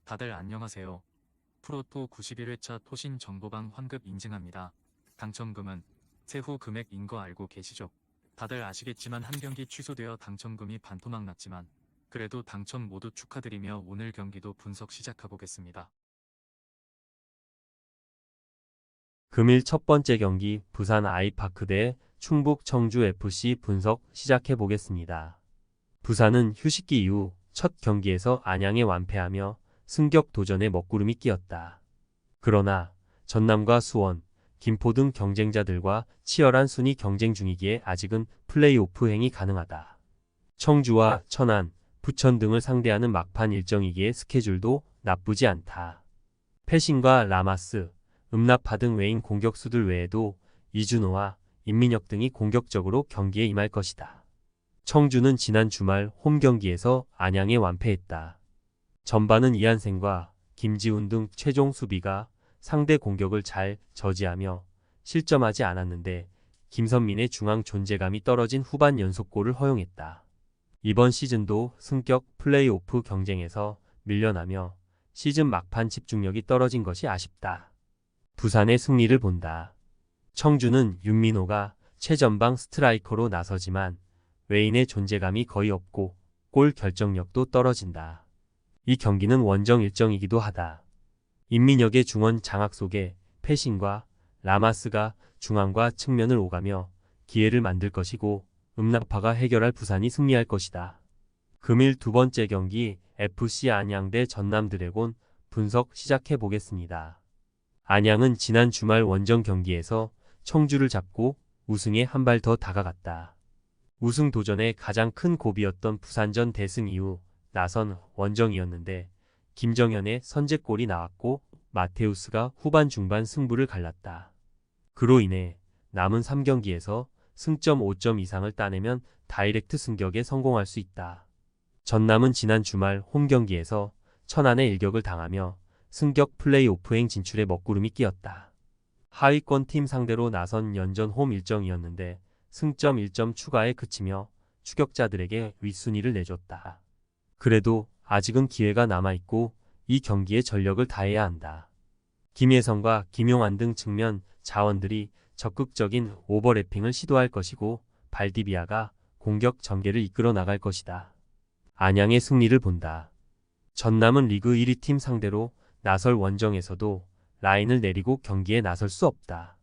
다들 안녕하세요. 프로토 91회차 토신 정보방 환급 인증합니다. 당첨금은 세후 금액인 거 알고 계시죠? 다들 아시겠지만 한 경기 취소되어 당첨금이 반토막 났지만 그래도 당첨 모두 축하드리며 오늘 경기도 분석 시작해보겠습니다. 금일 첫 번째 경기 부산 아이파크 대 충북 청주FC 분석 시작해 보겠습니다. 부산은 휴식기 이후 첫 경기에서 안양에 완패하며 승격 도전에 먹구름이 끼었다. 그러나 전남과 수원, 김포 등 경쟁자들과 치열한 순위 경쟁 중이기에 아직은 플레이오프 행이 가능하다. 청주와 천안, 부천 등을 상대하는 막판 일정이기에 스케줄도 나쁘지 않다. 패신과 라마스, 음나파 등 외인 공격수들 외에도 이준호와 임민혁 등이 공격적으로 경기에 임할 것이다. 청주는 지난 주말 홈 경기에서 안양에 완패했다. 전반은 이한생과 김지훈 등 최종 수비가 상대 공격을 잘 저지하며 실점하지 않았는데 김선민의 중앙 존재감이 떨어진 후반 연속골을 허용했다. 이번 시즌도 승격 플레이오프 경쟁에서 밀려나며 시즌 막판 집중력이 떨어진 것이 아쉽다. 부산의 승리를 본다. 청주는 윤민호가 최전방 스트라이커로 나서지만 외인의 존재감이 거의 없고 골 결정력도 떨어진다. 이 경기는 원정 일정이기도 하다. 임민혁의 중원 장악 속에 패신과 라마스가 중앙과 측면을 오가며 기회를 만들 것이고 음나파가 해결할 부산이 승리할 것이다. 금일 두 번째 경기 FC 안양 대 전남 드래곤 분석 시작해 보겠습니다. 안양은 지난 주말 원정 경기에서 청주를 잡고 우승에 한 발 더 다가갔다. 우승 도전의 가장 큰 고비였던 부산전 대승 이후 나선 원정이었는데 김정현의 선제골이 나왔고 마테우스가 후반 중반 승부를 갈랐다. 그로 인해 남은 3경기에서 승점 5점 이상을 따내면 다이렉트 승격에 성공할 수 있다. 전남은 지난 주말 홈 경기에서 천안의 일격을 당하며 승격 플레이오프행 진출에 먹구름이 끼었다. 하위권 팀 상대로 나선 연전 홈 일정이었는데 승점 1점 추가에 그치며 추격자들에게 윗순위를 내줬다. 그래도 아직은 기회가 남아있고 이 경기에 전력을 다해야 한다. 김예성과 김용환 등 측면 자원들이 적극적인 오버래핑을 시도할 것이고 발디비아가 공격 전개를 이끌어 나갈 것이다. 안양의 승리를 본다. 전남은 리그 1위 팀 상대로 나설 원정에서도 라인을 내리고 경기에 나설 수 없다.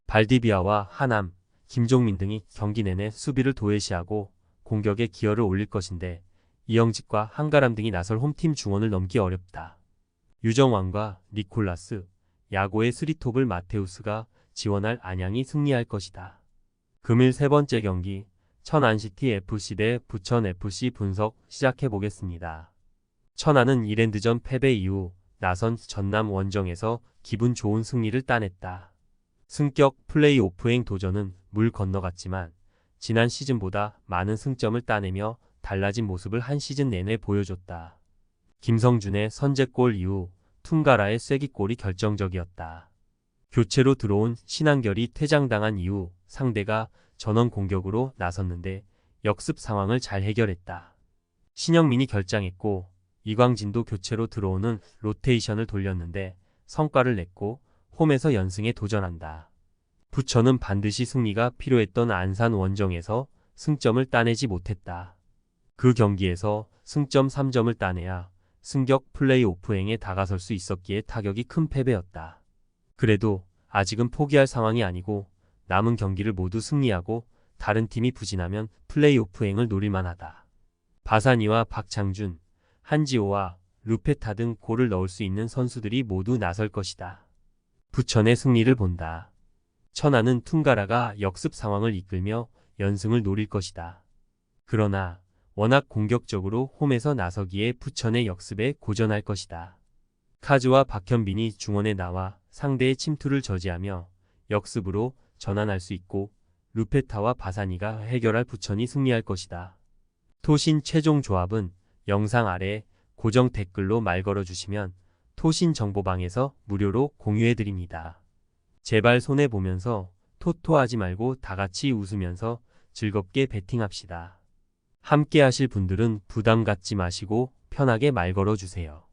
발디비아와 하남, 김종민 등이 경기 내내 수비를 도외시하고 공격에 기여를 올릴 것인데 이영직과 한가람 등이 나설 홈팀 중원을 넘기 어렵다. 유정환과 니콜라스, 야고의 스리톱을 마테우스가 지원할 안양이 승리할 것이다. 금일 세 번째 경기 천안시티FC 대 부천FC 분석 시작해 보겠습니다. 천안은 이랜드전 패배 이후 나선 전남 원정에서 기분 좋은 승리를 따냈다. 승격 플레이오프행 도전은 물 건너갔지만 지난 시즌보다 많은 승점을 따내며 달라진 모습을 한 시즌 내내 보여줬다. 김성준의 선제골 이후 퉁가라의 쐐기골이 결정적이었다. 교체로 들어온 신한결이 퇴장당한 이후 상대가 전원 공격으로 나섰는데 역습 상황을 잘 해결했다. 신영민이 결장했고 이광진도 교체로 들어오는 로테이션을 돌렸는데 성과를 냈고 홈에서 연승에 도전한다. 부천은 반드시 승리가 필요했던 안산 원정에서 승점을 따내지 못했다. 그 경기에서 승점 3점을 따내야 승격 플레이오프행에 다가설 수 있었기에 타격이 큰 패배였다. 그래도 아직은 포기할 상황이 아니고 남은 경기를 모두 승리하고 다른 팀이 부진하면 플레이오프행을 노릴만하다. 바사니와 박창준, 한지호와 루페타 등 골을 넣을 수 있는 선수들이 모두 나설 것이다. 부천의 승리를 본다. 천안은 퉁가라가 역습 상황을 이끌며 연승을 노릴 것이다. 그러나 워낙 공격적으로 홈에서 나서기에 부천의 역습에 고전할 것이다. 카즈와 박현빈이 중원에 나와 상대의 침투를 저지하며 역습으로 전환할 수 있고 루페타와 바사니가 해결할 부천이 승리할 것이다. 토신 최종 조합은 영상 아래 고정 댓글로 말 걸어주시면 토신 정보방에서 무료로 공유해드립니다. 제발 손해보면서 토토하지 말고 다같이 웃으면서 즐겁게 베팅합시다. 함께 하실 분들은 부담 갖지 마시고 편하게 말 걸어주세요.